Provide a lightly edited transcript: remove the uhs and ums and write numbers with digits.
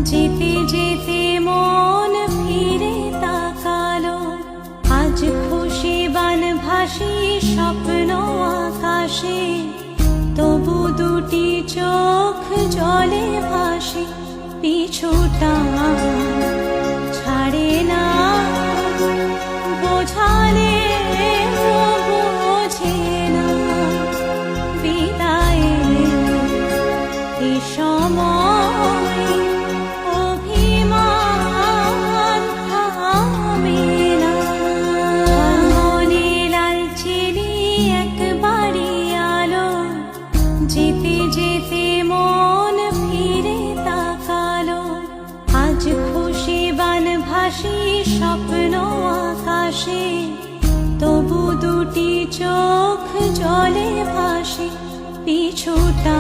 যেতে যেতে মন ফিরে তাকালো, আজ খুশি বান ভাসি স্বপ্ন আকাশে, তবু দুটি চোখ জলে ভাসে, পিছুটা ছাড়ে না, বোঝালে বোঝে না, বিদায়ের এ সময় অভিমান থামে না। মনে লালচেলি একবারই আলো, যেতে যেতে মন ফিরে তাকালো, আজ খুশি বান ভাসি স্বপ্ন আকাশে, তবু দুটি চোখ জলে ভাসে, পিছুটা